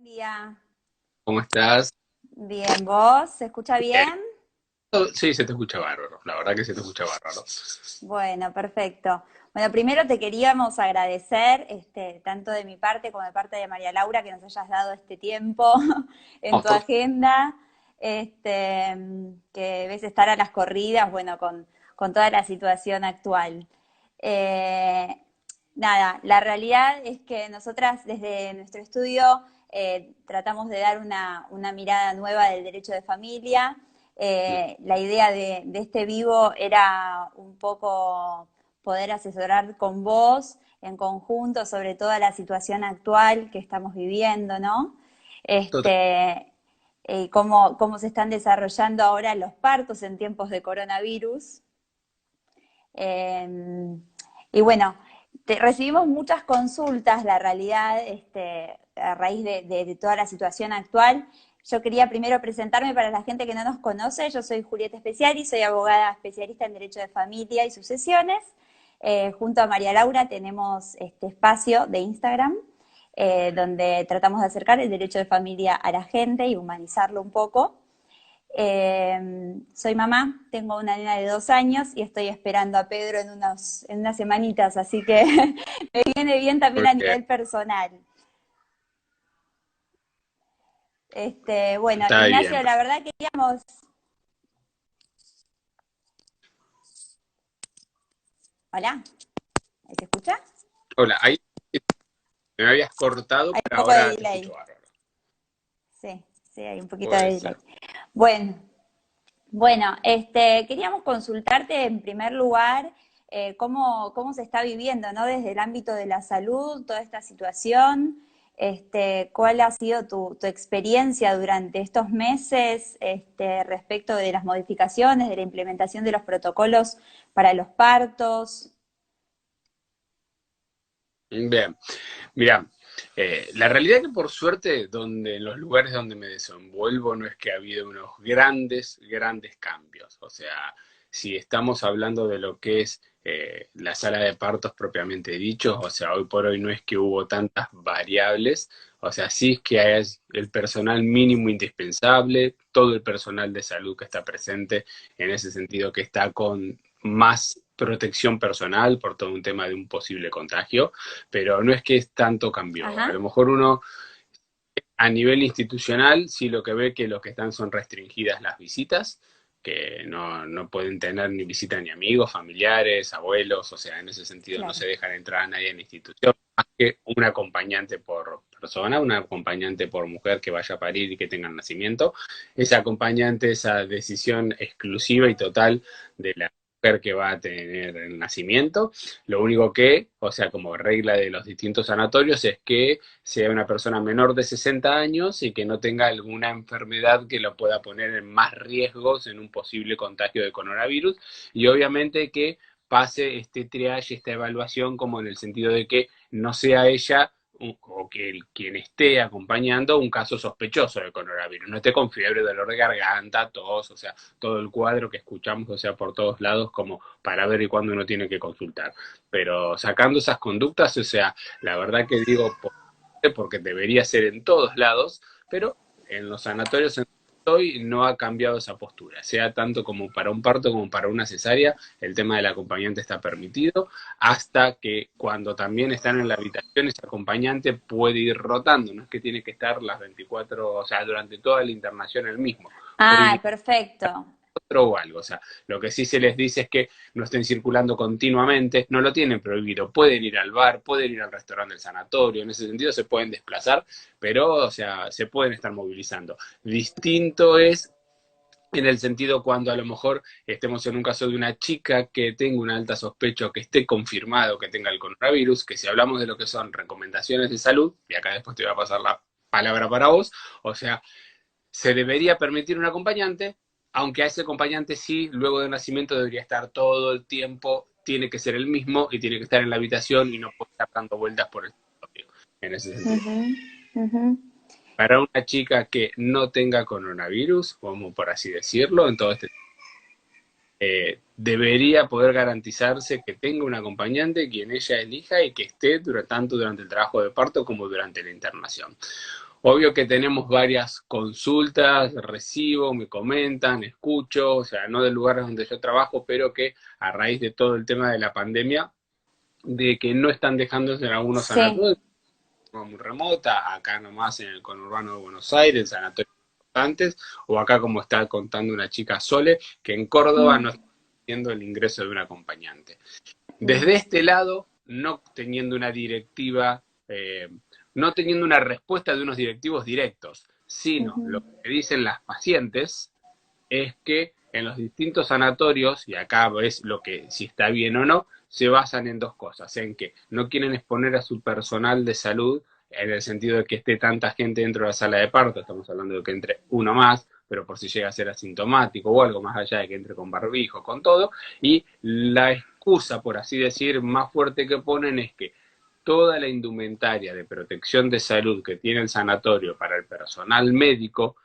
Día. ¿Cómo estás? Bien, ¿vos? ¿Se escucha Bien. bien? Sí, se te escucha bárbaro. La verdad que se te escucha bárbaro. Bueno, perfecto. Bueno, primero te queríamos agradecer, tanto de mi parte como de parte de María Laura, que nos hayas dado este tiempo en Oh, tu agenda, que ves estar a las corridas, bueno, con toda la situación actual. Eh, Nada, la realidad es que nosotras desde nuestro estudio tratamos de dar una mirada nueva del derecho de familia. La idea de este vivo era un poco poder asesorar con vos en conjunto sobre toda la situación actual que estamos viviendo, ¿no? total. Cómo se están desarrollando ahora los partos en tiempos de coronavirus. Eh, y bueno, recibimos muchas consultas, la realidad, a raíz de toda la situación actual. Yo quería primero presentarme para la gente que no nos conoce. Yo soy Julieta Speciali, soy abogada especialista en Derecho de Familia y Sucesiones. Junto a María Laura tenemos este espacio de Instagram donde tratamos de acercar el derecho de familia a la gente y humanizarlo un poco. Soy mamá, tengo una nena de 2 años y estoy esperando a Pedro en unas semanitas, así que me viene bien también Muy a bien. nivel personal. Bueno, Está bien. Ignacio, la verdad queríamos... Hola, ¿ahí se escucha? Hola, ahí me habías cortado, Hay un pero poco de ahora te escucho delay. bárbaro. Sí, sí, hay un poquito de Puede delay. ser. Bueno, bueno, queríamos consultarte en primer lugar cómo se está viviendo, ¿no? Desde el ámbito de la salud, toda esta situación, cuál ha sido tu experiencia durante estos meses, respecto de las modificaciones, de la implementación de los protocolos para los partos. Bien. Mira, la realidad es que por suerte, en los lugares donde me desenvuelvo, no es que ha habido unos grandes cambios. O sea, si estamos hablando de lo que es la sala de partos propiamente dicho, o sea, hoy por hoy no es que hubo tantas variables, o sea, sí es que hay el personal mínimo indispensable, todo el personal de salud que está presente, en ese sentido que está con más protección personal por todo un tema de un posible contagio, pero no es que es tanto cambió. A Ajá, lo mejor uno a nivel institucional sí lo que ve que lo que están son restringidas las visitas, que no pueden tener ni visita ni amigos, familiares, abuelos, o sea, en ese sentido no claro. se dejan entrar a nadie en la institución, más que un acompañante por persona, un acompañante por mujer que vaya a parir y que tenga nacimiento. Ese acompañante, esa decisión exclusiva y total de la mujer que va a tener el nacimiento. Lo único que, o sea, como regla de los distintos sanatorios, es que sea una persona menor de 60 años y que no tenga alguna enfermedad que lo pueda poner en más riesgos en un posible contagio de coronavirus, y obviamente que pase este triage, esta evaluación, como en el sentido de que no sea ella o que quien esté acompañando un caso sospechoso de coronavirus, no esté con fiebre, dolor de garganta, tos, o sea, todo el cuadro que escuchamos, o sea, por todos lados, como para ver y cuándo uno tiene que consultar. Pero sacando esas conductas, o sea, la verdad que digo, porque debería ser en todos lados, pero en los sanatorios en donde estoy no ha cambiado esa postura, sea tanto como para un parto como para una cesárea, el tema del acompañante está permitido, hasta que cuando también están en la habitación, ese acompañante puede ir rotando, no es que tiene que estar las 24, o sea, durante toda la internación el mismo, puede Ah, ir perfecto. otro o algo. O sea, lo que sí se les dice es que no estén circulando continuamente, no lo tienen prohibido. Pueden ir al bar, pueden ir al restaurante del sanatorio, en ese sentido se pueden desplazar, pero, o sea, se pueden estar movilizando. Distinto es en el sentido cuando a lo mejor estemos en un caso de una chica que tenga una alta sospecha o que esté confirmado que tenga el coronavirus, que si hablamos de lo que son recomendaciones de salud, y acá después te voy a pasar la palabra para vos, o sea, se debería permitir un acompañante, aunque a ese acompañante sí, luego del nacimiento debería estar todo el tiempo, tiene que ser el mismo y tiene que estar en la habitación y no puede estar dando vueltas por el territorio, en ese sentido. Ujú, ujú. Para una chica que no tenga coronavirus, como por así decirlo, en todo este debería poder garantizarse que tenga un acompañante quien ella elija y que esté tanto durante el trabajo de parto como durante la internación. Obvio que tenemos varias consultas, recibo, me comentan, escucho, o sea, no de lugares donde yo trabajo, pero que a raíz de todo el tema de la pandemia, de que no están dejándose en algunos Sí. sanatorios, muy remota, acá nomás en el conurbano de Buenos Aires, sanatorios importantes, o acá como está contando una chica Sole, que en Córdoba no Mm, está haciendo el ingreso de un acompañante. mm, Desde este lado, no teniendo una directiva, no teniendo una respuesta de unos directivos directos, sino ujú, lo que dicen las pacientes es que en los distintos sanatorios, y acá es lo que si está bien o no, se basan en dos cosas, en que no quieren exponer a su personal de salud en el sentido de que esté tanta gente dentro de la sala de parto, estamos hablando de que entre uno más, pero por si llega a ser asintomático o algo más allá de que entre con barbijo, con todo, y la excusa, por así decir, más fuerte que ponen es que toda la indumentaria de protección de salud que tiene el sanatorio para el personal médico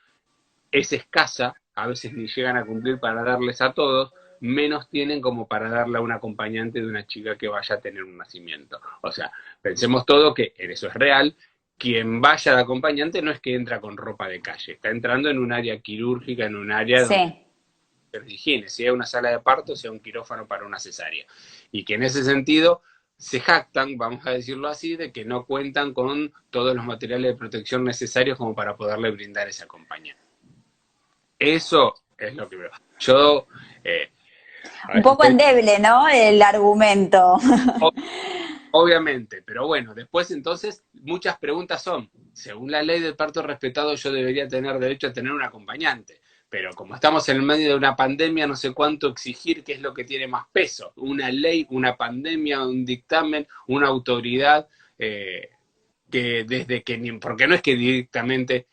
es escasa, a veces ni llegan a cumplir para darles a todos, menos tienen como para darle a un acompañante de una chica que vaya a tener un nacimiento. O sea, pensemos todo que eso es real, quien vaya de acompañante no es que entra con ropa de calle, está entrando en un área quirúrgica, en un área donde sí. de higiene, sea una sala de parto, sea un quirófano para una cesárea. Y que en ese sentido se jactan, vamos a decirlo así, de que no cuentan con todos los materiales de protección necesarios como para poderle brindar ese acompañamiento. Eso es lo que veo. Yo, eh, a Un ver, poco endeble, ¿no? El argumento. obviamente, pero bueno, después entonces muchas preguntas son, según la ley del parto respetado yo debería tener derecho a tener un acompañante, pero como estamos en el medio de una pandemia, no sé cuánto exigir qué es lo que tiene más peso, una ley, una pandemia, un dictamen, una autoridad, que desde que, porque no es que directamente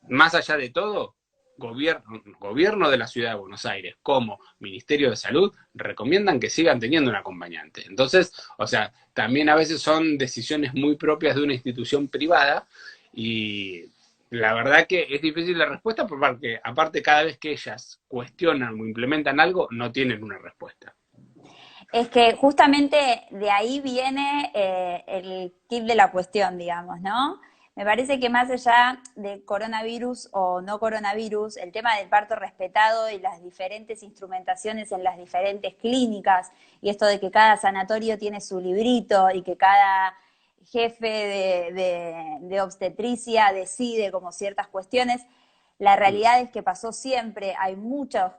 más allá de todo, gobierno de la ciudad de Buenos Aires como Ministerio de Salud recomiendan que sigan teniendo un acompañante. Entonces, o sea, también a veces son decisiones muy propias de una institución privada y la verdad que es difícil la respuesta porque aparte cada vez que ellas cuestionan o implementan algo, no tienen una respuesta. Es que justamente de ahí viene el kit de la cuestión, digamos, ¿no? Me parece que más allá de coronavirus o no coronavirus, el tema del parto respetado y las diferentes instrumentaciones en las diferentes clínicas y esto de que cada sanatorio tiene su librito y que cada jefe de obstetricia decide como ciertas cuestiones, la Mm. realidad es que pasó siempre, hay muchas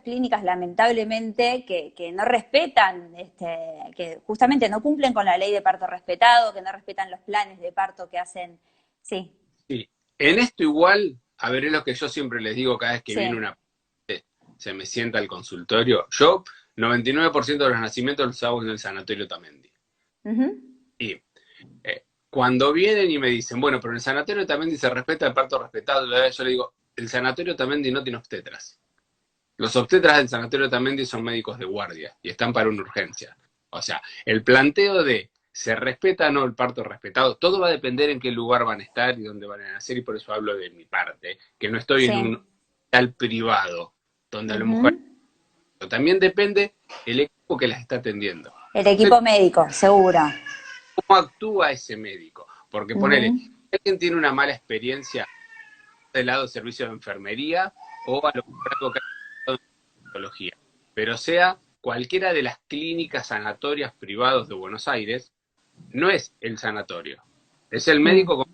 clínicas lamentablemente que no respetan, que justamente no cumplen con la ley de parto respetado, que no respetan los planes de parto que hacen. Sí, Sí. En esto igual, a ver, es lo que yo siempre les digo cada vez que viene sí. una se me sienta al consultorio. Yo, 99% de los nacimientos los hago en el sanatorio Tamendi. Ujú. Y cuando vienen y me dicen, bueno, pero en el sanatorio Tamendi se respeta el parto respetado, yo le digo, el sanatorio Tamendi no tiene obstetras. Los obstetras del sanatorio Tamendi son médicos de guardia y están para una urgencia. O sea, el planteo de se respeta o no el parto respetado, todo va a depender en qué lugar van a estar y dónde van a nacer, y por eso hablo de mi parte, que no estoy en un Sí. hospital privado, donde a lo mejor Ujú. también depende el equipo que las está atendiendo. El equipo médico, seguro. ¿Cómo actúa ese médico? Porque ponele, Ujú. si alguien tiene una mala experiencia del lado de servicio de enfermería o a lo mejor algo que ha en psicología, pero sea cualquiera de las clínicas sanatorias privados de Buenos Aires, no es el sanatorio, es el Mm. médico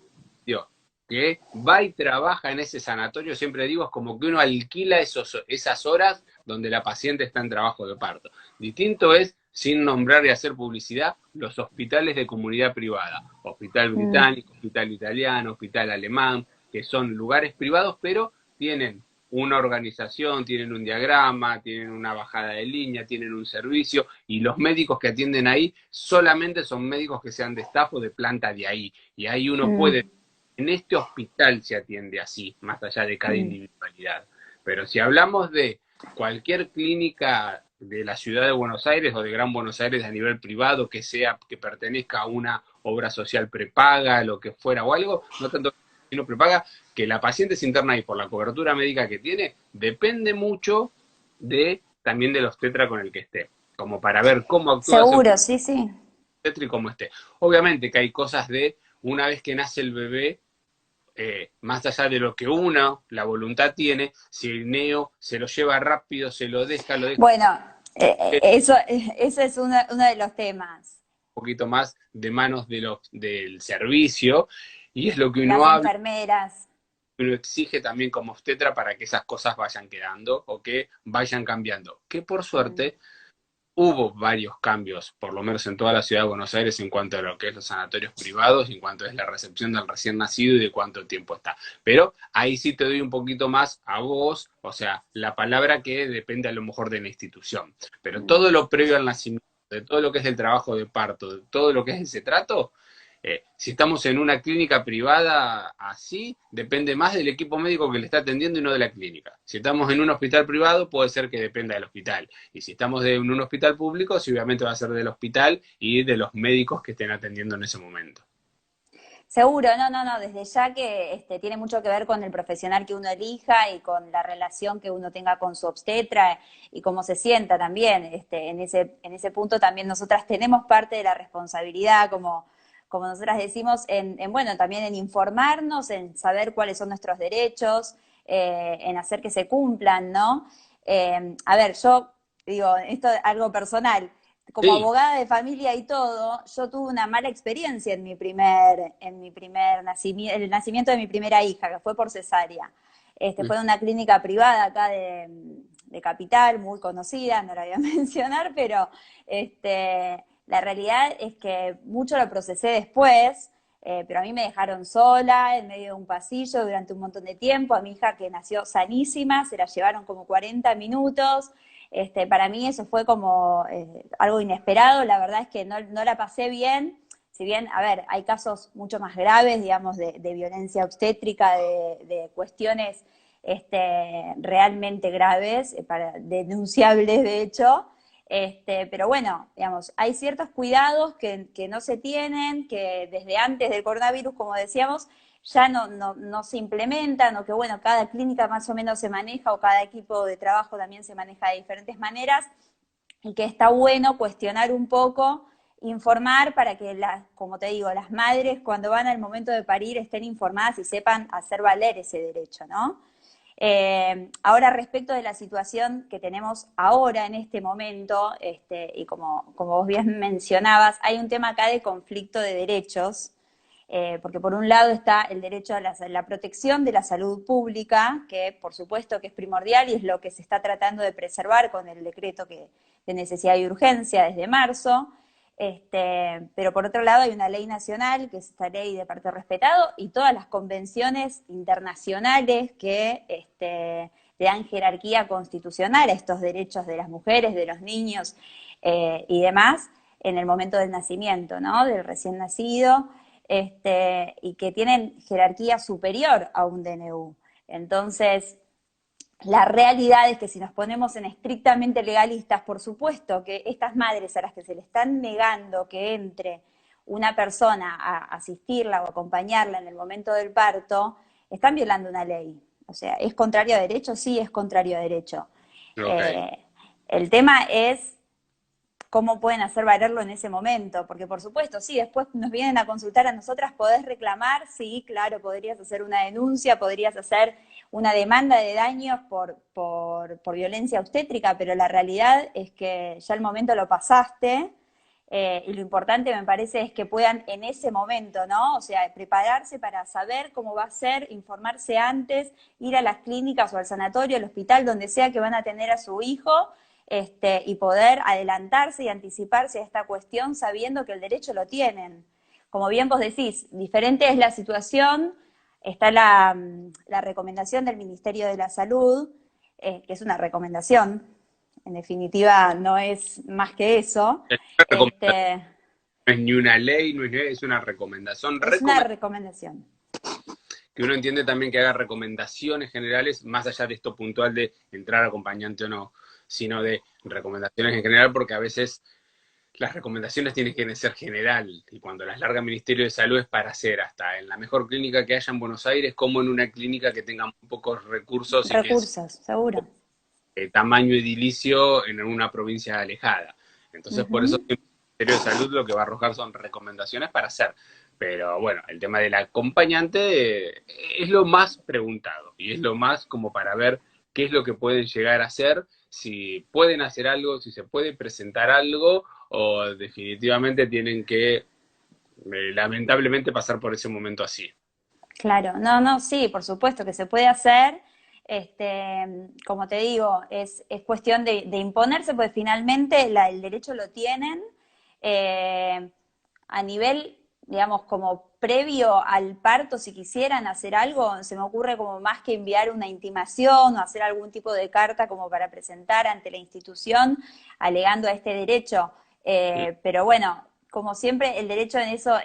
que va y trabaja en ese sanatorio, siempre digo, es como que uno alquila esas horas donde la paciente está en trabajo de parto. Distinto es, sin nombrar y hacer publicidad, los hospitales de comunidad privada, hospital Mm. británico, hospital italiano, hospital alemán, que son lugares privados, pero tienen una organización, tienen un diagrama, tienen una bajada de línea, tienen un servicio, y los médicos que atienden ahí solamente son médicos que sean de staff o de planta de ahí. Y ahí uno puede, Mm. en este hospital se atiende así, más allá de cada Mm. individualidad. Pero si hablamos de cualquier clínica de la ciudad de Buenos Aires o de Gran Buenos Aires a nivel privado, que sea, que pertenezca a una obra social prepaga, lo que fuera o algo, no tanto sino prepaga, que la paciente se interna ahí por la cobertura médica que tiene, depende mucho de también del obstetra con el que esté, como para ver cómo actúa ese Seguro, sí, sí. obstetra y cómo esté. Obviamente que hay cosas de una vez que nace el bebé, más allá de lo que uno, la voluntad tiene, si el neo se lo lleva rápido, se lo deja Bueno, un eso es uno de los temas. poquito más de manos del servicio, y es lo que uno Las habla, enfermeras. uno exige también como obstetra para que esas cosas vayan quedando o que vayan cambiando. Que por Mm. suerte hubo varios cambios, por lo menos en toda la ciudad de Buenos Aires, en cuanto a lo que es los sanatorios privados, en cuanto es la recepción del recién nacido y de cuánto tiempo está. Pero ahí sí te doy un poquito más a vos, o sea, la palabra que depende a lo mejor de la institución. Pero todo Mm. lo previo al nacimiento, de todo lo que es el trabajo de parto, de todo lo que es ese trato, si estamos en una clínica privada así, depende más del equipo médico que le está atendiendo y no de la clínica. Si estamos en un hospital privado, puede ser que dependa del hospital. Y si estamos en un hospital público, sí, obviamente va a ser del hospital y de los médicos que estén atendiendo en ese momento. Seguro, no, desde ya que tiene mucho que ver con el profesional que uno elija y con la relación que uno tenga con su obstetra y cómo se sienta también. En ese punto también nosotras tenemos parte de la responsabilidad, como nosotras decimos, bueno, también en informarnos, en saber cuáles son nuestros derechos, en hacer que se cumplan, ¿no? A ver, yo digo, esto es algo personal, como Sí. abogada de familia y todo, yo tuve una mala experiencia en mi primer nacimiento, el nacimiento de mi primera hija, que fue por cesárea. Fue en una clínica privada acá de Capital, muy conocida, no la voy a mencionar, pero la realidad es que mucho lo procesé después, pero a mí me dejaron sola en medio de un pasillo durante un montón de tiempo. A mi hija, que nació sanísima, se la llevaron como 40 minutos. Para mí eso fue como algo inesperado. La verdad es que no la pasé bien. Si bien, a ver, hay casos mucho más graves, digamos, de violencia obstétrica, de cuestiones realmente graves, denunciables de hecho. Pero bueno, digamos, hay ciertos cuidados que no se tienen, que desde antes del coronavirus, como decíamos, ya no se implementan, o que bueno, cada clínica más o menos se maneja, o cada equipo de trabajo también se maneja de diferentes maneras, y que está bueno cuestionar un poco, informar para que, como te digo, las madres cuando van al momento de parir estén informadas y sepan hacer valer ese derecho, ¿no? Ahora, respecto de la situación que tenemos ahora en este momento, y como vos bien mencionabas, hay un tema acá de conflicto de derechos, porque por un lado está el derecho a la protección de la salud pública, que por supuesto que es primordial y es lo que se está tratando de preservar con el decreto de necesidad y urgencia desde marzo. Pero por otro lado hay una ley nacional, que es esta ley de parto respetado, y todas las convenciones internacionales que le dan jerarquía constitucional a estos derechos de las mujeres, de los niños y demás, en el momento del nacimiento, ¿no? Del recién nacido, y que tienen jerarquía superior a un DNU. Entonces, la realidad es que si nos ponemos en estrictamente legalistas, por supuesto que estas madres a las que se le están negando que entre una persona a asistirla o acompañarla en el momento del parto, están violando una ley. O sea, ¿es contrario a derecho? Sí, es contrario a derecho. Ok. Eh, el tema es cómo pueden hacer valerlo en ese momento, porque por supuesto, sí, después nos vienen a consultar a nosotras, podés reclamar, sí, claro, podrías hacer una denuncia, podrías hacer una demanda de daños por violencia obstétrica, pero la realidad es que ya el momento lo pasaste, y lo importante me parece es que puedan en ese momento, ¿no? O sea, prepararse para saber cómo va a ser, informarse antes, ir a las clínicas o al sanatorio, al hospital, donde sea que van a tener a su hijo, y poder adelantarse y anticiparse a esta cuestión sabiendo que el derecho lo tienen. Como bien vos decís, diferente es la situación, está la recomendación del Ministerio de la Salud, que es una recomendación, en definitiva no es más que eso. Es una recomendación, Este, no es ni una ley, no es una recomendación. es una recomendación. Que uno entiende también que haga recomendaciones generales, más allá de esto puntual de entrar acompañante o no, sino de recomendaciones en general, porque a veces las recomendaciones tienen que ser general, y cuando las larga el Ministerio de Salud es para hacer hasta en la mejor clínica que haya en Buenos Aires, como en una clínica que tenga muy pocos recursos y que es Recursos, seguro. tamaño edilicio en una provincia alejada. Entonces, por eso Ujú. Ministerio de Salud lo que va a arrojar son recomendaciones para hacer. Pero bueno, el tema del acompañante es lo más preguntado y es lo más como para ver qué es lo que pueden llegar a hacer, si pueden hacer algo, si se puede presentar algo o definitivamente tienen que lamentablemente pasar por ese momento así. Claro, no, no, sí, por supuesto que se puede hacer. Como te digo, es cuestión de imponerse, porque finalmente el derecho lo tienen. Eh, a nivel, digamos, como previo al parto, si quisieran hacer algo, se me ocurre como más que enviar una intimación o hacer algún tipo de carta como para presentar ante la institución alegando a este derecho. Pero bueno, como siempre, el derecho en eso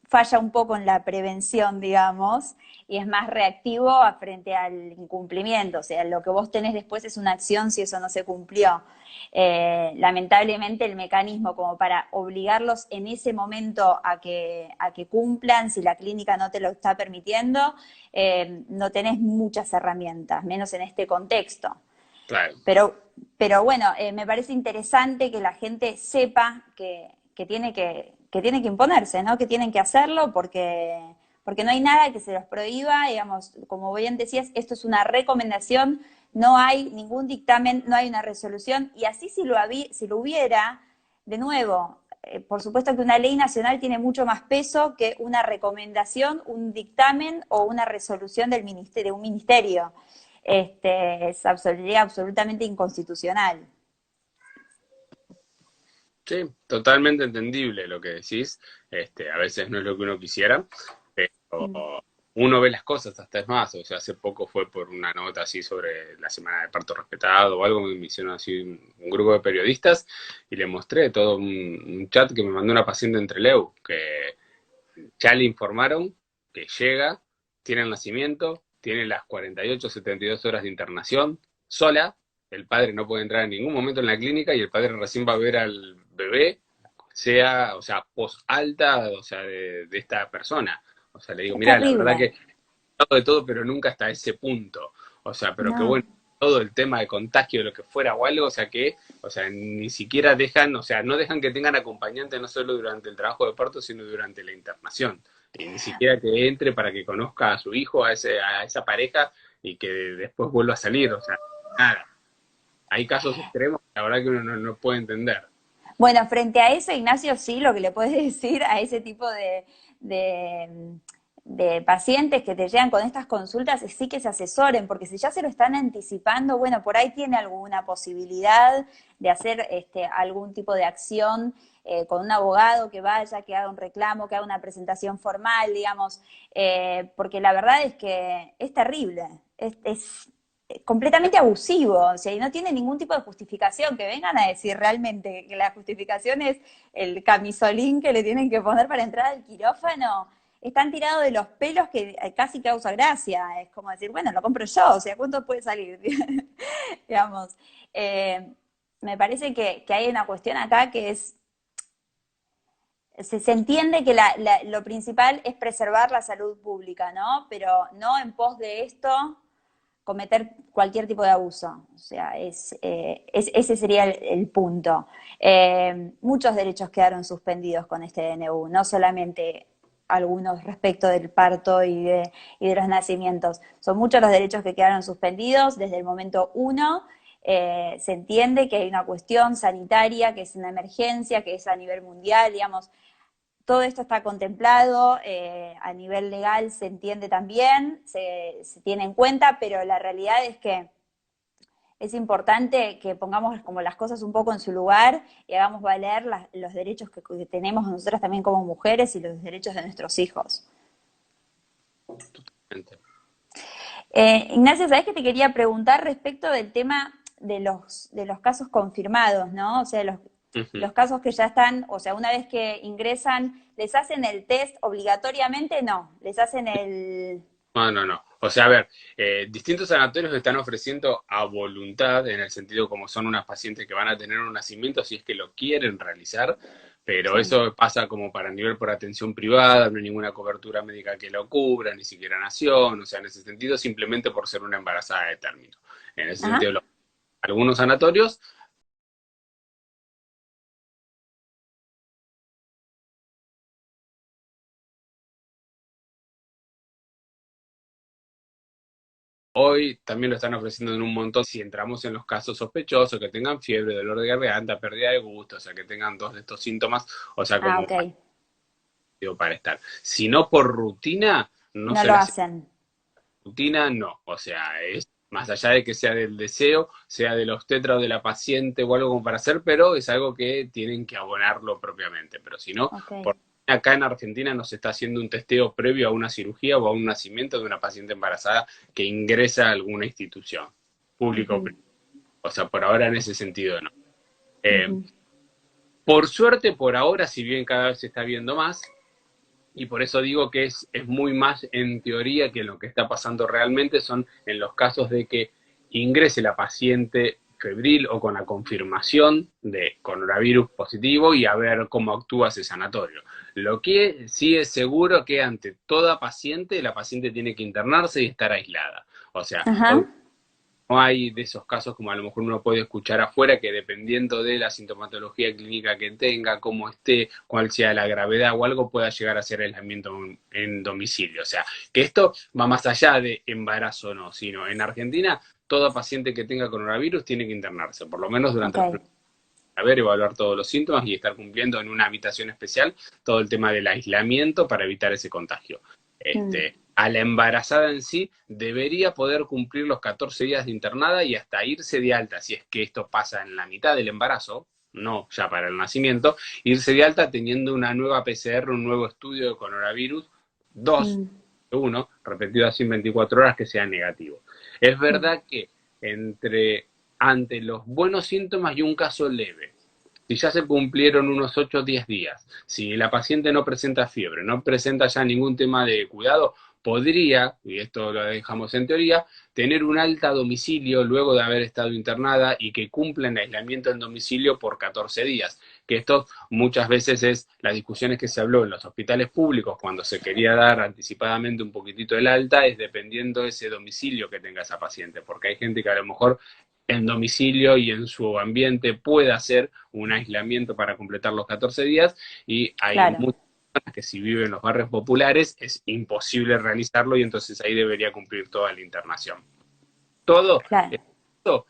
falla un poco en la prevención, digamos, y es más reactivo frente al incumplimiento. O sea, lo que vos tenés después es una acción si eso no se cumplió. Lamentablemente el mecanismo como para obligarlos en ese momento a que cumplan, si la clínica no te lo está permitiendo, no tenés muchas herramientas, menos en este contexto. Claro. Pero, pero bueno, me parece interesante que la gente sepa que tiene que imponerse, ¿no? Que tienen que hacerlo porque no hay nada que se los prohíba, digamos, como bien decías, esto es una recomendación, no hay ningún dictamen, no hay una resolución, y así si lo hubiera, de nuevo, por supuesto que una ley nacional tiene mucho más peso que una recomendación, un dictamen o una resolución de un ministerio. Sería absolutamente inconstitucional. Sí, totalmente entendible lo que decís. A veces no es lo que uno quisiera, pero Mm. uno ve las cosas, hasta es más. O sea, hace poco fue por una nota así sobre la semana de parto respetado o algo, me hicieron así un grupo de periodistas y le mostré todo un chat que me mandó una paciente entre Trelew, que ya le informaron que llega, tiene el nacimiento, tiene las 48, 72 horas de internación, sola, el padre no puede entrar en ningún momento en la clínica y el padre recién va a ver al bebé, sea, o sea, post alta, o sea, de esta persona. O sea, le digo, Es mira, la verdad terrible, que todo de todo, pero nunca hasta ese punto. O sea, pero que ¿no? bueno, todo el tema de contagio, de lo que fuera o algo, o sea que, o sea, ni siquiera dejan, o sea, no dejan que tengan acompañante no solo durante el trabajo de parto, sino durante la internación. Y ni siquiera que entre para que conozca a su hijo, a esa pareja, y que después vuelva a salir. O sea, nada. Hay casos extremos que la verdad que uno no puede entender. Bueno, frente a eso, Ignacio, sí, lo que le puedes decir a ese tipo de, de pacientes que te llegan con estas consultas es sí que se asesoren, porque si ya se lo están anticipando, bueno, por ahí tiene alguna posibilidad de hacer algún tipo de acción con un abogado que vaya, que haga un reclamo, que haga una presentación formal, digamos, porque la verdad es que es terrible, es completamente abusivo, o sea, y no tiene ningún tipo de justificación, que vengan a decir realmente que la justificación es el camisolín que le tienen que poner para entrar al quirófano, están tirados de los pelos que casi causa gracia, es como decir, bueno, lo compro yo, o sea, ¿cuánto puede salir? Digamos, eh, me parece que hay una cuestión acá que es, se entiende que lo principal es preservar la salud pública, ¿no? Pero no en pos de esto cometer cualquier tipo de abuso. O sea, ese sería el punto. Muchos derechos quedaron suspendidos con este DNU, no solamente algunos respecto del parto y de los nacimientos. Son muchos los derechos que quedaron suspendidos desde el momento uno. Se entiende que hay una cuestión sanitaria, que es una emergencia, que es a nivel mundial, digamos, todo esto está contemplado, a nivel legal se entiende también, se tiene en cuenta, pero la realidad es que es importante que pongamos como las cosas un poco en su lugar y hagamos valer los derechos que tenemos nosotras también como mujeres y los derechos de nuestros hijos. Ignacio, ¿sabés que te quería preguntar respecto del tema de los casos confirmados, ¿no? O sea, Ujú. los casos que ya están, o sea, una vez que ingresan, ¿les hacen el test obligatoriamente? No, les hacen el... No, no, no. O sea, a ver, distintos sanatorios están ofreciendo a voluntad, en el sentido como son unas pacientes que van a tener un nacimiento si es que lo quieren realizar, pero Sí. eso pasa como para nivel por atención privada, no hay ninguna cobertura médica que lo cubra, ni siquiera nación, o sea, en ese sentido, simplemente por ser una embarazada de término. En ese Ajá. sentido, algunos sanatorios Hoy también lo están ofreciendo en un montón si entramos en los casos sospechosos, que tengan fiebre, dolor de garganta, pérdida de gusto, o sea, que tengan 2 de estos síntomas, o sea, Ah, como ok. motivo para estar. Si no por rutina, no No se lo le hace hacen. rutina, no. O sea, es más allá de que sea del deseo, sea del obstetra o de la paciente o algo como para hacer, pero es algo que tienen que abonarlo propiamente. Pero si no, Ok. por acá en Argentina no se está haciendo un testeo previo a una cirugía o a un nacimiento de una paciente embarazada que ingresa a alguna institución público o Ujú, privada. O sea, por ahora en ese sentido no. Eh, ujú. por suerte, por ahora, si bien cada vez se está viendo más, y por eso digo que es muy más en teoría que lo que está pasando realmente son en los casos de que ingrese la paciente febril o con la confirmación de coronavirus positivo y a ver cómo actúa ese sanatorio. Lo que sí es seguro que ante toda paciente, la paciente tiene que internarse y estar aislada. O sea, Ajá. no hay de esos casos como a lo mejor uno puede escuchar afuera, que dependiendo de la sintomatología clínica que tenga, cómo esté, cuál sea la gravedad o algo, pueda llegar a ser aislamiento en domicilio. O sea, que esto va más allá de embarazo o no, sino en Argentina, toda paciente que tenga coronavirus tiene que internarse, por lo menos Ok. durante los primeros, a ver, evaluar todos los síntomas y estar cumpliendo en una habitación especial todo el tema del aislamiento para evitar ese contagio. Mm, A la embarazada en sí debería poder cumplir los 14 días de internada y hasta irse de alta, si es que esto pasa en la mitad del embarazo, no ya para el nacimiento, irse de alta teniendo una nueva PCR, un nuevo estudio de coronavirus, 2, mm, uno, repetido así en 24 horas, que sea negativo. Es mm. verdad que ante los buenos síntomas y un caso leve, si ya se cumplieron unos 8 o 10 días, si la paciente no presenta fiebre, no presenta ya ningún tema de cuidado, podría, y esto lo dejamos en teoría, tener un alta a domicilio luego de haber estado internada y que cumpla en aislamiento en domicilio por 14 días. Que esto muchas veces es las discusiones que se habló en los hospitales públicos cuando se quería dar anticipadamente un poquitito el alta, es dependiendo de ese domicilio que tenga esa paciente, porque hay gente que a lo mejor en domicilio y en su ambiente puede hacer un aislamiento para completar los 14 días y hay Claro, muchas personas que si viven en los barrios populares es imposible realizarlo y entonces ahí debería cumplir toda la internación. Todo claro. esto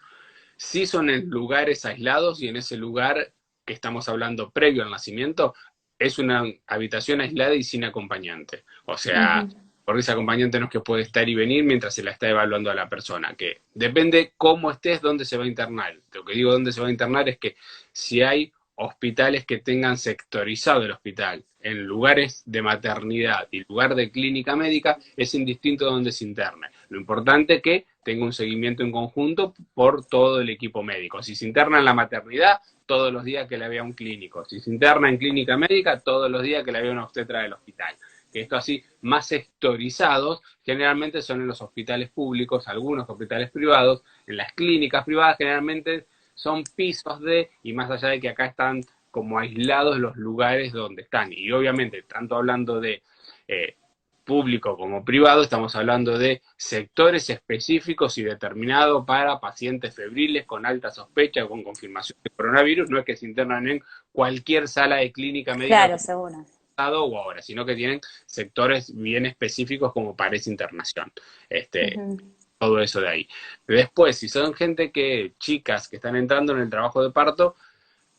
sí son en lugares aislados y en ese lugar que estamos hablando previo al nacimiento es una habitación aislada y sin acompañante. O sea, Ujú, porque ese acompañante no es que puede estar y venir mientras se la está evaluando a la persona, que depende cómo estés, dónde se va a internar. Lo que digo dónde se va a internar es que si hay hospitales que tengan sectorizado el hospital en lugares de maternidad y lugar de clínica médica, es indistinto donde se interne. Lo importante es que tenga un seguimiento en conjunto por todo el equipo médico. Si se interna en la maternidad, todos los días que le vea un clínico. Si se interna en clínica médica, todos los días que le vea una obstetra del hospital. Que esto así, más sectorizados, generalmente son en los hospitales públicos, algunos hospitales privados, en las clínicas privadas generalmente son pisos de, y más allá de que acá están como aislados los lugares donde están. Y obviamente, tanto hablando de eh, público como privado, estamos hablando de sectores específicos y determinados para pacientes febriles con alta sospecha o con confirmación de coronavirus. No es que se internan en cualquier sala de clínica médica claro, como seguro. pasado o ahora, sino que tienen sectores bien específicos como para esa internación. Este, Ujú, todo eso de ahí. Después, si son gente chicas que están entrando en el trabajo de parto,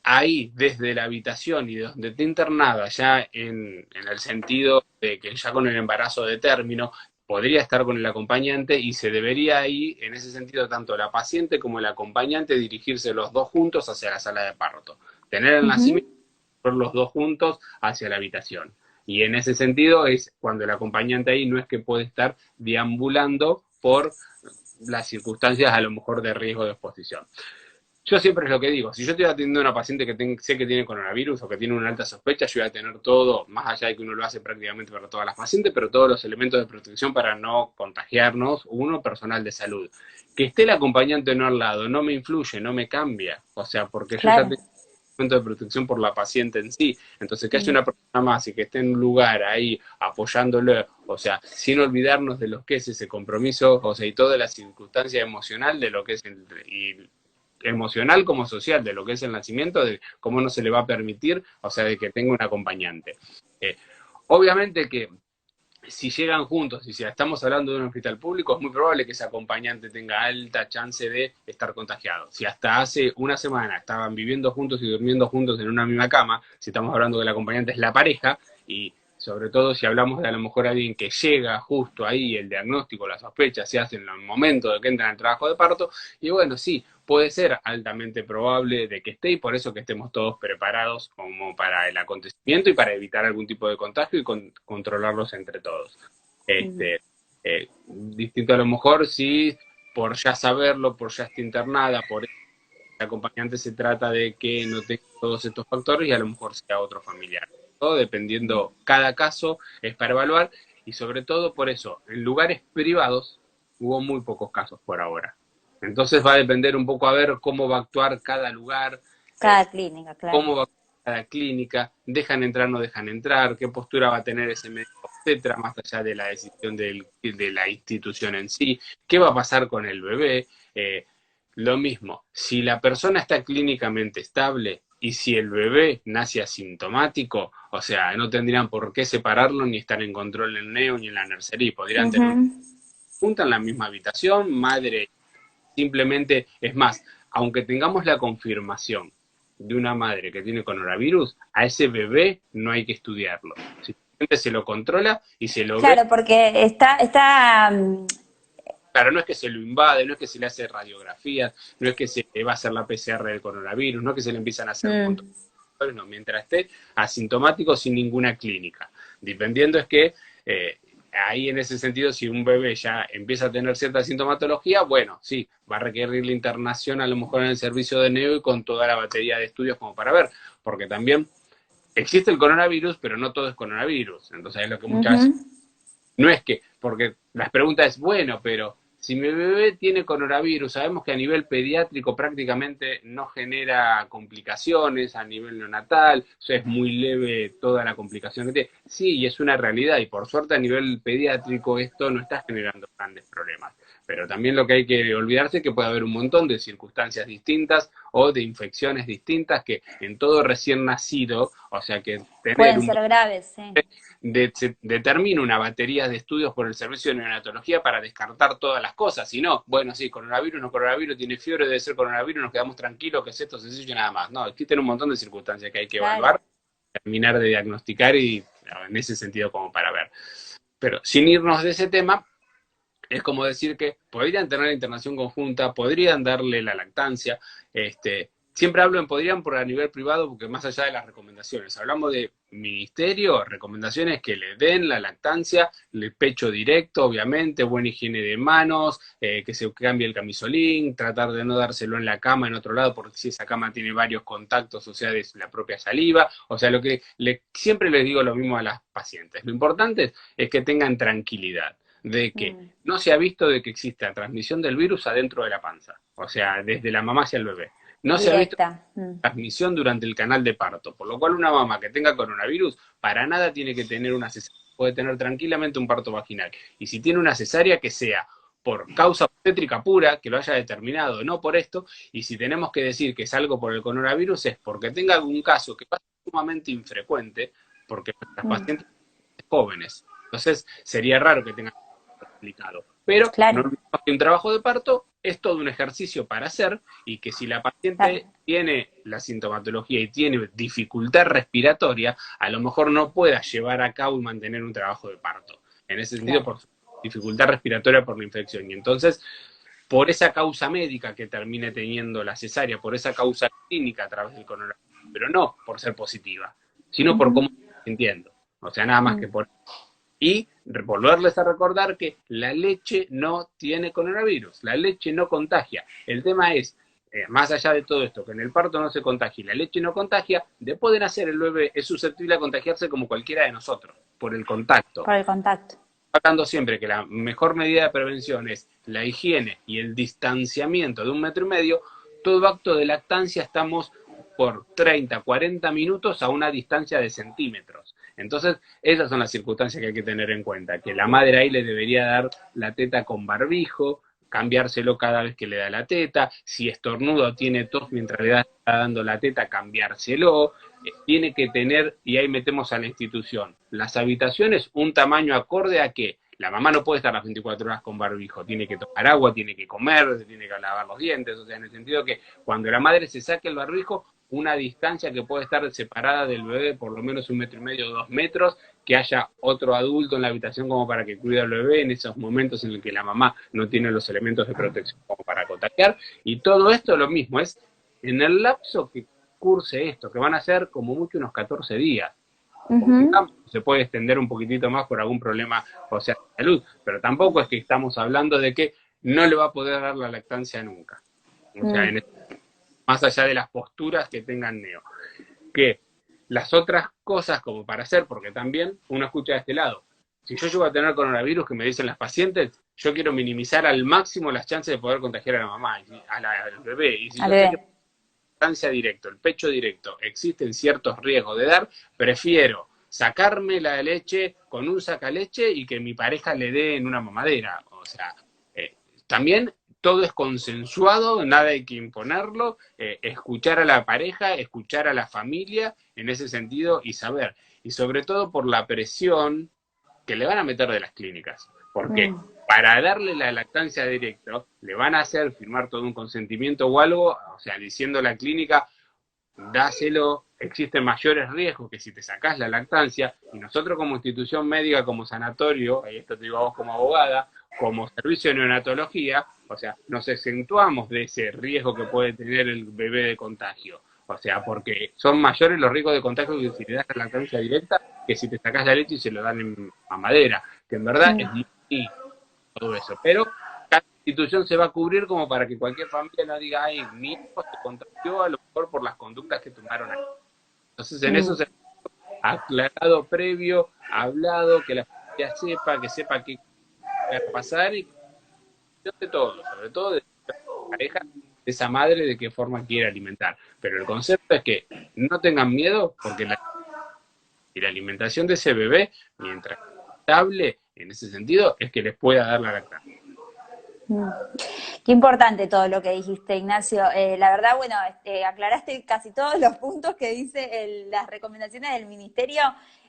ahí desde la habitación y de donde te internada, ya en el sentido de que ya con el embarazo de término, podría estar con el acompañante y se debería ahí, en ese sentido, tanto la paciente como el acompañante dirigirse los dos juntos hacia la sala de parto. Tener el ujú. nacimiento, los dos juntos hacia la habitación. Y en ese sentido es cuando el acompañante ahí no es que puede estar deambulando por las circunstancias a lo mejor de riesgo de exposición. Yo siempre es lo que digo, si yo estoy atendiendo a una paciente que sé que tiene coronavirus o que tiene una alta sospecha, yo voy a tener todo, más allá de que uno lo hace prácticamente para todas las pacientes, pero todos los elementos de protección para no contagiarnos, uno, personal de salud. Que esté el acompañante no al lado, no me influye, no me cambia, o sea, porque yo ya Claro. tengo un elemento de protección por la paciente en sí, entonces que haya Mm, una persona más y que esté en un lugar ahí apoyándolo, o sea, sin olvidarnos de lo que es ese compromiso, o sea, y toda la circunstancia emocional de lo que es y emocional como social de lo que es el nacimiento, de cómo no se le va a permitir, o sea, de que tenga un acompañante. Eh, Obviamente que si llegan juntos y si estamos hablando de un hospital público, es muy probable que ese acompañante tenga alta chance de estar contagiado. Si hasta hace una semana estaban viviendo juntos y durmiendo juntos en una misma cama, si estamos hablando que el acompañante es la pareja, y sobre todo si hablamos de a lo mejor alguien que llega justo ahí, el diagnóstico, la sospecha se hace en el momento de que entra en el trabajo de parto, y bueno, sí, puede ser altamente probable de que esté, y por eso que estemos todos preparados como para el acontecimiento y para evitar algún tipo de contagio y controlarlos entre todos. Mm. Este, distinto a lo mejor si por ya saberlo, por ya estar internada, por el acompañante se trata de que no tenga todos estos factores y a lo mejor sea otro familiar. Todo dependiendo, cada caso es para evaluar, y sobre todo por eso, en lugares privados hubo muy pocos casos por ahora. Entonces va a depender un poco a ver cómo va a actuar cada lugar, eh, Cada clínica, claro. cómo va a actuar cada clínica, dejan entrar, no dejan entrar, qué postura va a tener ese médico, etcétera, más allá de la decisión de la institución en sí, qué va a pasar con el bebé. Lo mismo, si la persona está clínicamente estable y si el bebé nace asintomático, o sea, no tendrían por qué separarlo ni estar en control en el neo ni en la nursería, podrían tener una Ujú. junta en la misma habitación, madre. Simplemente, es más, aunque tengamos la confirmación de una madre que tiene coronavirus, a ese bebé no hay que estudiarlo. Simplemente se lo controla y se lo ve. Claro, porque está, Claro, no es que se lo invade, no es que se le hace radiografías, no es que se le va a hacer la PCR del coronavirus, no es que se le empiezan a hacer un montón mm, de cosas, no, mientras esté asintomático sin ninguna clínica. Dependiendo es que ahí en ese sentido, si un bebé ya empieza a tener cierta sintomatología, bueno, sí, va a requerir la internación a lo mejor en el servicio de neo y con toda la batería de estudios como para ver, porque también existe el coronavirus, pero no todo es coronavirus. Entonces es lo que muchas veces, ujú. no es que, porque las preguntas es, bueno, pero si mi bebé tiene coronavirus, sabemos que a nivel pediátrico prácticamente no genera complicaciones, a nivel neonatal, o sea, es muy leve toda la complicación que tiene. Sí, y es una realidad, y por suerte a nivel pediátrico esto no está generando grandes problemas. Pero también lo que hay que olvidarse es que puede haber un montón de circunstancias distintas o de infecciones distintas que en todo recién nacido, o sea que tener Pueden un ser graves, sí. se determina una batería de estudios por el servicio de neonatología para descartar todas las cosas. Si no, bueno, sí, coronavirus, no coronavirus, tiene fiebre, debe ser coronavirus, nos quedamos tranquilos, que es esto sencillo y nada más. No, existen un montón de circunstancias que hay que Claro. evaluar, terminar de diagnosticar y en ese sentido como para ver. Pero sin irnos de ese tema, es como decir que podrían tener la internación conjunta, podrían darle la lactancia, siempre hablo en podrían por a nivel privado, porque más allá de las recomendaciones, hablamos de ministerio, recomendaciones que le den la lactancia, el pecho directo, obviamente, buena higiene de manos, que se cambie el camisolín, tratar de no dárselo en la cama en otro lado, porque si esa cama tiene varios contactos, o sea, de la propia saliva, o sea, lo que siempre les digo lo mismo a las pacientes, lo importante es que tengan tranquilidad de que Mm. no se ha visto de que exista transmisión del virus adentro de la panza, o sea, desde la mamá hacia el bebé. No se ha visto Directa. Mm. transmisión durante el canal de parto, por lo cual una mamá que tenga coronavirus para nada tiene que tener una cesárea, puede tener tranquilamente un parto vaginal. Y si tiene una cesárea, que sea por causa obstétrica pura, que lo haya determinado, no por esto, y si tenemos que decir que es algo por el coronavirus, es porque tenga algún caso que pasa sumamente infrecuente, porque nuestras Mm. pacientes son jóvenes. Entonces, sería raro que tengan complicado. Pero no Claro, olvidemos que un trabajo de parto es todo un ejercicio para hacer y que si la claro. paciente tiene la sintomatología y tiene dificultad respiratoria, a lo mejor no pueda llevar a cabo y mantener un trabajo de parto. En ese sentido, Claro. por dificultad respiratoria por la infección. Y entonces, por esa causa médica que termine teniendo la cesárea, por esa causa clínica a través del coronavirus, pero no por ser positiva, sino por Ujú. cómo se entiendo. O sea, nada más que Mm. por y volverles a recordar que la leche no tiene coronavirus, la leche no contagia. El tema es, más allá de todo esto, que en el parto no se contagia y la leche no contagia, después de nacer el bebé es susceptible a contagiarse como cualquiera de nosotros, por el contacto. Por el contacto. Hablando siempre que la mejor medida de prevención es la higiene y el distanciamiento de 1,5 metros, todo acto de lactancia estamos por 30, 40 minutos a una distancia de centímetros. Entonces, esas son las circunstancias que hay que tener en cuenta, que la madre ahí le debería dar la teta con barbijo, cambiárselo cada vez que le da la teta, si estornuda o tiene tos mientras le está dando la teta, cambiárselo, tiene que tener, y ahí metemos a la institución, las habitaciones un tamaño acorde a que la mamá no puede estar las 24 horas con barbijo, tiene que tomar agua, tiene que comer, tiene que lavar los dientes, o sea, en el sentido que cuando la madre se saque el barbijo, una distancia que puede estar separada del bebé por lo menos 1,5 metros, 2 metros, que haya otro adulto en la habitación como para que cuide al bebé en esos momentos en los que la mamá no tiene los elementos de protección como para contagiar, y todo esto lo mismo, es en el lapso que curse esto, que van a ser como mucho unos 14 días. Se puede extender un poquitito más por algún problema, o sea, de salud, pero tampoco es que estamos hablando de que no le va a poder dar la lactancia nunca. O sea, más allá de las posturas que tengan Neo. Que las otras cosas como para hacer, porque también uno escucha de este lado, si yo llego a tener coronavirus, que me dicen las pacientes, yo quiero minimizar al máximo las chances de poder contagiar a la mamá, al bebé, y si yo sé que lactancia directo, el pecho directo, existen ciertos riesgos de dar, prefiero sacarme la leche con un sacaleche y que mi pareja le dé en una mamadera. O sea, también todo es consensuado, nada hay que imponerlo, escuchar a la pareja, escuchar a la familia en ese sentido y saber. Y sobre todo por la presión que le van a meter de las clínicas. Porque para darle la lactancia directo, le van a hacer firmar todo un consentimiento o algo, o sea, diciendo a la clínica, dáselo, existen mayores riesgos que si te sacás la lactancia, y nosotros como institución médica, como sanatorio, y esto te digo a vos como abogada, como servicio de neonatología, o sea, nos exentuamos de ese riesgo que puede tener el bebé de contagio. O sea, porque son mayores los riesgos de contagio que si le das la lactancia directa que si te sacás la leche y se lo dan en mamadera, que en verdad es difícil todo eso. Pero cada institución se va a cubrir como para que cualquier familia no diga, ay, mi hijo se contagió a lo mejor por las conductas que tomaron ahí. Entonces en eso se ha aclarado previo, hablado, que la familia sepa, que sepa qué va a pasar y de todo, sobre todo de la pareja, de esa madre de qué forma quiere alimentar. Pero el concepto es que no tengan miedo porque la alimentación de ese bebé, mientras estable en ese sentido, es que les pueda dar la lactancia. Qué importante todo lo que dijiste, Ignacio. La verdad, bueno, aclaraste casi todos los puntos que dice las recomendaciones del ministerio,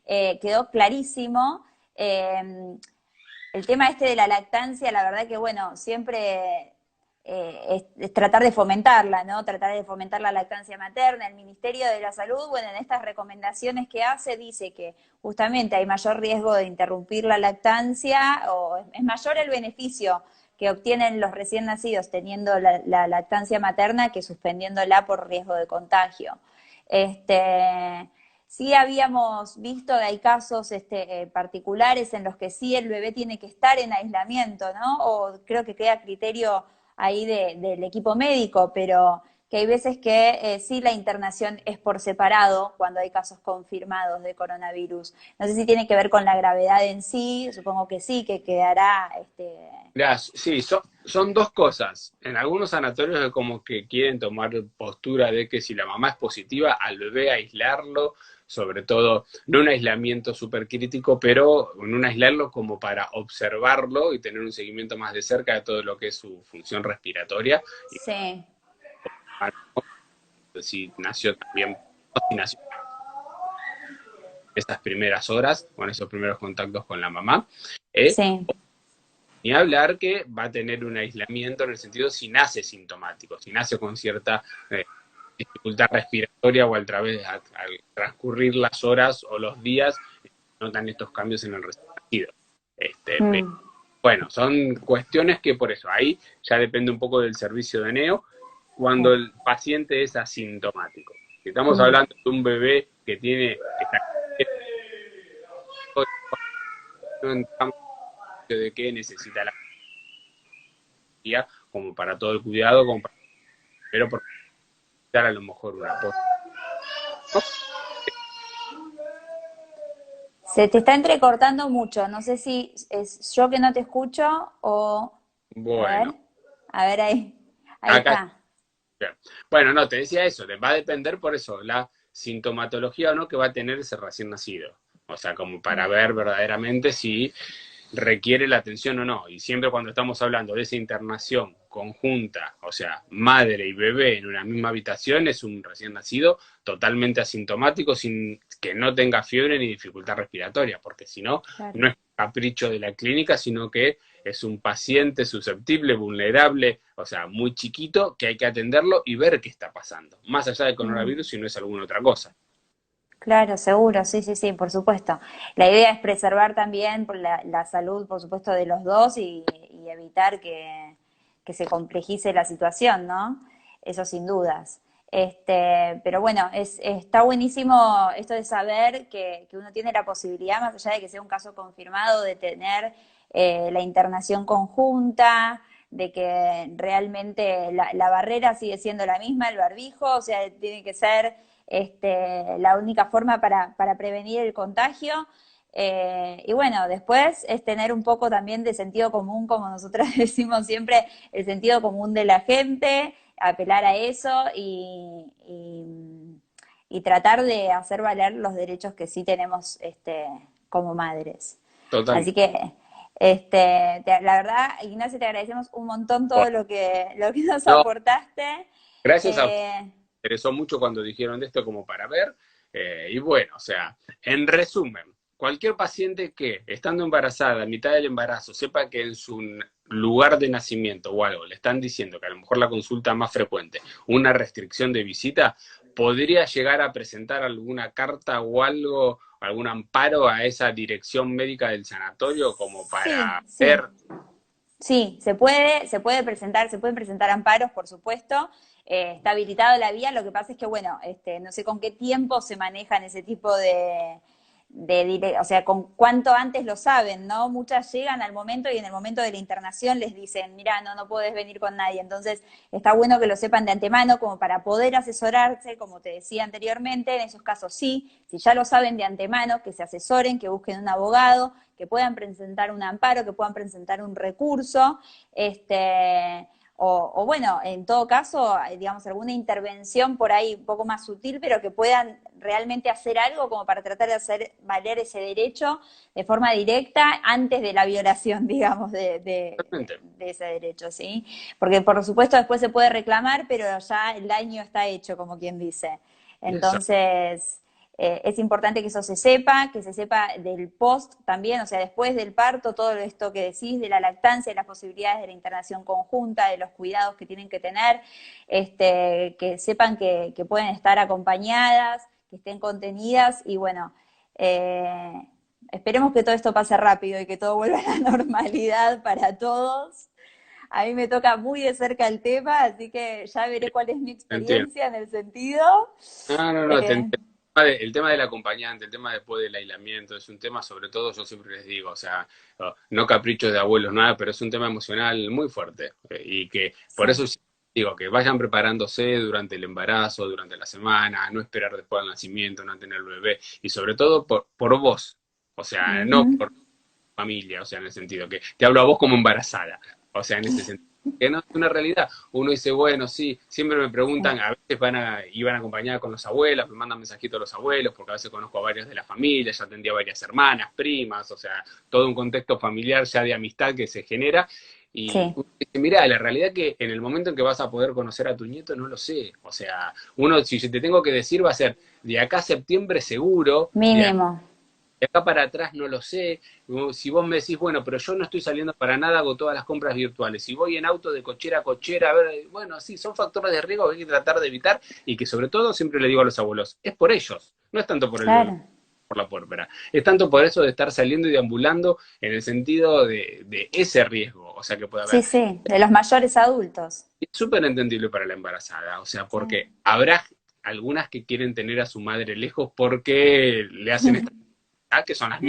quedó clarísimo. El tema este de la lactancia, la verdad que, bueno, siempre es tratar de fomentarla, ¿no? Tratar de fomentar la lactancia materna. El Ministerio de la Salud, bueno, en estas recomendaciones que hace, dice que justamente hay mayor riesgo de interrumpir la lactancia, o es mayor el beneficio que obtienen los recién nacidos teniendo la lactancia materna que suspendiéndola por riesgo de contagio. Sí habíamos visto que hay casos particulares en los que sí el bebé tiene que estar en aislamiento, ¿no? O creo que queda a criterio ahí del equipo médico, pero que hay veces que sí la internación es por separado cuando hay casos confirmados de coronavirus. No sé si tiene que ver con la gravedad en sí, supongo que sí, que quedará... Mirá, sí, son dos cosas. En algunos sanatorios es como que quieren tomar postura de que si la mamá es positiva, al bebé aislarlo, sobre todo, no un aislamiento súper crítico, pero en un aislarlo como para observarlo y tener un seguimiento más de cerca de todo lo que es su función respiratoria. Sí. Y si nació también, si nació esas primeras horas, con esos primeros contactos con la mamá. Sí. Ni hablar que va a tener un aislamiento en el sentido si nace sintomático, si nace con cierta dificultad respiratoria o al transcurrir las horas o los días, notan estos cambios en el recién nacido. Bueno, son cuestiones que por eso, ahí ya depende un poco del servicio de neo, cuando el paciente es asintomático. Si estamos hablando de un bebé que tiene de que necesita la guía como para todo el cuidado, como para, pero por dar a lo mejor una cosa. Se te está entrecortando mucho, no sé si es yo que no te escucho o... Bueno, a ver ahí acá. está. Bueno, no, te decía eso, va a depender por eso, la sintomatología o no que va a tener ese recién nacido. O sea, como para ver verdaderamente si requiere la atención o no. Y siempre cuando estamos hablando de esa internación conjunta, o sea, madre y bebé en una misma habitación, es un recién nacido totalmente asintomático, sin que no tenga fiebre ni dificultad respiratoria, porque si no, Claro. no es capricho de la clínica, sino que es un paciente susceptible, vulnerable, o sea, muy chiquito, que hay que atenderlo y ver qué está pasando, más allá del Mm. coronavirus, si no es alguna otra cosa. Claro, seguro, sí, sí, sí, por supuesto. La idea es preservar también por la salud, por supuesto, de los dos y evitar que se complejice la situación, ¿no? Eso sin dudas. Pero bueno, está buenísimo esto de saber que uno tiene la posibilidad, más allá de que sea un caso confirmado, de tener la internación conjunta, de que realmente la barrera sigue siendo la misma, el barbijo, o sea, tiene que ser la única forma para prevenir el contagio. Y bueno, después es tener un poco también de sentido común, como nosotros decimos siempre, el sentido común de la gente, apelar a eso y tratar de hacer valer los derechos que sí tenemos como madres. Así Totalmente. que, la verdad, Ignacio, te agradecemos un montón todo Bueno, lo que nos no, aportaste. gracias a ustedes, Eh, me interesó mucho cuando dijeron de esto como para ver, y bueno, o sea, en resumen, cualquier paciente que, estando embarazada, a mitad del embarazo, sepa que en su lugar de nacimiento o algo le están diciendo que a lo mejor la consulta más frecuente, una restricción de visita, podría llegar a presentar alguna carta o algo, algún amparo a esa dirección médica del sanatorio como sí, para sí. ver. Sí, se puede presentar, se pueden presentar amparos, por supuesto. Está habilitada la vía, lo que pasa es que, bueno, no sé con qué tiempo se manejan ese tipo o sea, con cuánto antes lo saben, ¿no? Muchas llegan al momento y en el momento de la internación les dicen, mira, no podés venir con nadie. Entonces, está bueno que lo sepan de antemano como para poder asesorarse, como te decía anteriormente, en esos casos sí, si ya lo saben de antemano, que se asesoren, que busquen un abogado, que puedan presentar un amparo, que puedan presentar un recurso, o bueno, en todo caso, digamos, alguna intervención por ahí un poco más sutil, pero que puedan realmente hacer algo como para tratar de hacer valer ese derecho de forma directa antes de la violación, digamos, Realmente. de ese derecho, ¿sí? Porque por supuesto después se puede reclamar, pero ya el daño está hecho, como quien dice. Eso. Entonces, es importante que se sepa del post también, o sea, después del parto, todo esto que decís de la lactancia, de las posibilidades de la internación conjunta, de los cuidados que tienen que tener, que sepan que pueden estar acompañadas, que estén contenidas y bueno, eh, esperemos que todo esto pase rápido y que todo vuelva a la normalidad para todos. A mí me toca muy de cerca el tema, así que ya veré cuál es mi Entiendo. experiencia en el sentido. No, no, no, te Eh, entiendo. El tema del acompañante, el tema después del aislamiento, es un tema, sobre todo, yo siempre les digo, o sea, no caprichos de abuelos, nada, pero es un tema emocional muy fuerte. Y que por sí, eso sí digo que vayan preparándose durante el embarazo, durante la semana, no esperar después del nacimiento, no tener el bebé, y sobre todo por vos, o sea, no ujú, por familia, o sea, en el sentido que te hablo a vos como embarazada, o sea, en ese sentido. Que no es una realidad. Uno dice, bueno, sí, siempre me sí, preguntan, a veces iban acompañadas con los abuelos, me mandan mensajitos a los abuelos, porque a veces conozco a varias de la familia, ya atendí a varias hermanas, primas, o sea, todo un contexto familiar ya de amistad que se genera. Y sí, uno dice, mirá, la realidad que en el momento en que vas a poder conocer a tu nieto, no lo sé. O sea, uno, si te tengo que decir, va a ser de acá a septiembre seguro, mínimo. de acá para atrás no lo sé. Si vos me decís, bueno, pero yo no estoy saliendo para nada, hago todas las compras virtuales. Si voy en auto de cochera a cochera, a ver, bueno, sí, son factores de riesgo que hay que tratar de evitar y que sobre todo siempre le digo a los abuelos, es por ellos, no es tanto por el bebé, Claro. por la puérpera. Es tanto por eso de estar saliendo y deambulando en el sentido de ese riesgo, o sea, que puede Sí, haber. sí, de los mayores adultos. Es súper entendible para la embarazada, o sea, Sí. porque habrá algunas que quieren tener a su madre lejos porque le hacen esta que son las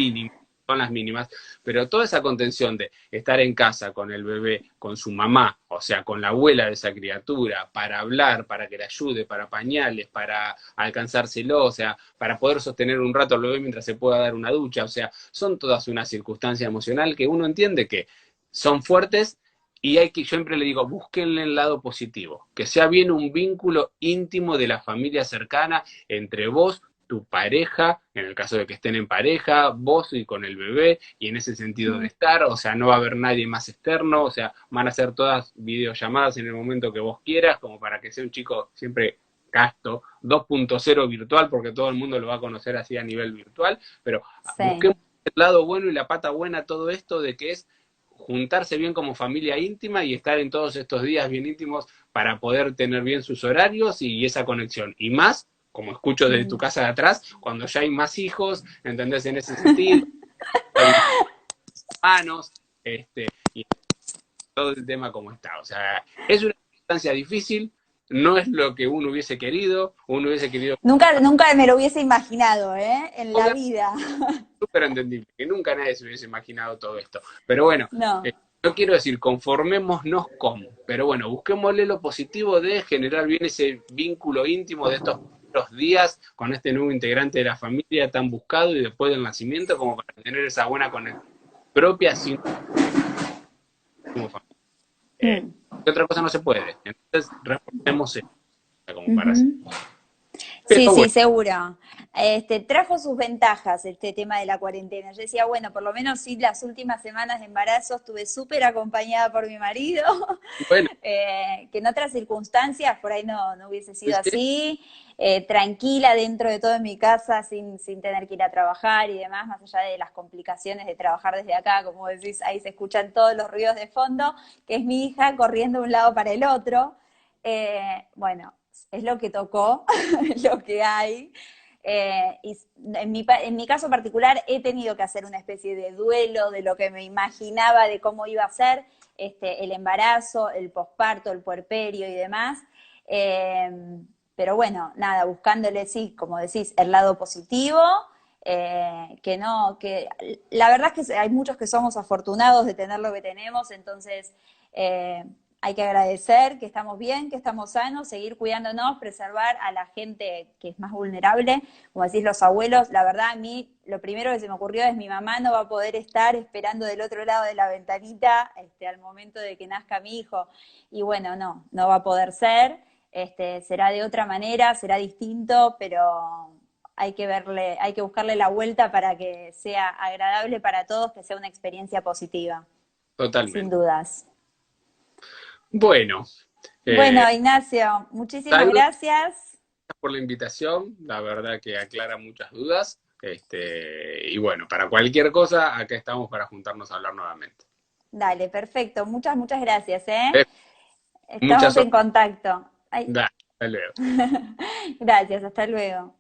mínimas, pero toda esa contención de estar en casa con el bebé, con su mamá, o sea, con la abuela de esa criatura, para hablar, para que le ayude, para pañales, para alcanzárselo, o sea, para poder sostener un rato al bebé mientras se pueda dar una ducha, o sea, son todas una circunstancia emocional que uno entiende que son fuertes y hay que, yo siempre le digo, búsquenle el lado positivo, que sea bien un vínculo íntimo de la familia cercana entre vos, tu pareja, en el caso de que estén en pareja, vos y con el bebé, y en ese sentido de estar, o sea, no va a haber nadie más externo, o sea, van a ser todas videollamadas en el momento que vos quieras, como para que sea un chico siempre casto, 2.0 virtual, porque todo el mundo lo va a conocer así a nivel virtual, pero Sí. busquemos el lado bueno y la pata buena a todo esto de que es juntarse bien como familia íntima y estar en todos estos días bien íntimos para poder tener bien sus horarios y esa conexión. Y más, como escucho desde tu Mm. casa de atrás, cuando ya hay más hijos, ¿entendés? En ese sentido, hay hermanos, y todo el tema como está. O sea, es una instancia difícil, no es lo que uno hubiese querido Nunca, nunca me lo hubiese imaginado, ¿eh? En la obviamente, vida. súper entendible, que nunca nadie se hubiese imaginado todo esto. Pero bueno, No. no quiero decir conformémonos con, pero bueno, busquémosle lo positivo de generar bien ese vínculo íntimo de estos primeros días con este nuevo integrante de la familia tan buscado y después del nacimiento, como para tener esa buena conexión propia sin como familia. Mm. Otra cosa no se puede. Entonces, reforcemos eso como para hacer. Ujú. Sí, Pero sí, bueno, seguro. Trajo sus ventajas este tema de la cuarentena. Yo decía, bueno, por lo menos sí, las últimas semanas de embarazo estuve súper acompañada por mi marido, bueno, que en otras circunstancias por ahí no hubiese sido ¿viste? así, tranquila dentro de todo en mi casa, sin tener que ir a trabajar y demás, más allá de las complicaciones de trabajar desde acá, como decís, ahí se escuchan todos los ruidos de fondo, que es mi hija corriendo de un lado para el otro. Bueno, es lo que tocó, es lo que hay. Y en mi caso particular he tenido que hacer una especie de duelo de lo que me imaginaba de cómo iba a ser el embarazo, el posparto, el puerperio y demás. Eh, pero bueno, nada, buscándole, sí, como decís, el lado positivo, que no, que la verdad es que hay muchos que somos afortunados de tener lo que tenemos, entonces eh, hay que agradecer que estamos bien, que estamos sanos, seguir cuidándonos, preservar a la gente que es más vulnerable, como decís los abuelos. La verdad, a mí lo primero que se me ocurrió es mi mamá no va a poder estar esperando del otro lado de la ventanita al momento de que nazca mi hijo. Y bueno, no va a poder ser. Será de otra manera, será distinto, pero hay que buscarle la vuelta para que sea agradable para todos, que sea una experiencia positiva, sin Totalmente. dudas. Bueno, eh, Bueno, Ignacio, muchísimas saludos gracias. por la invitación, la verdad que aclara muchas dudas. Y bueno, para cualquier cosa, acá estamos para juntarnos a hablar nuevamente. Dale, perfecto. Muchas gracias, ¿eh? Eh, Mucha Estamos en suerte. contacto. Ay. Hasta luego. Gracias, hasta luego.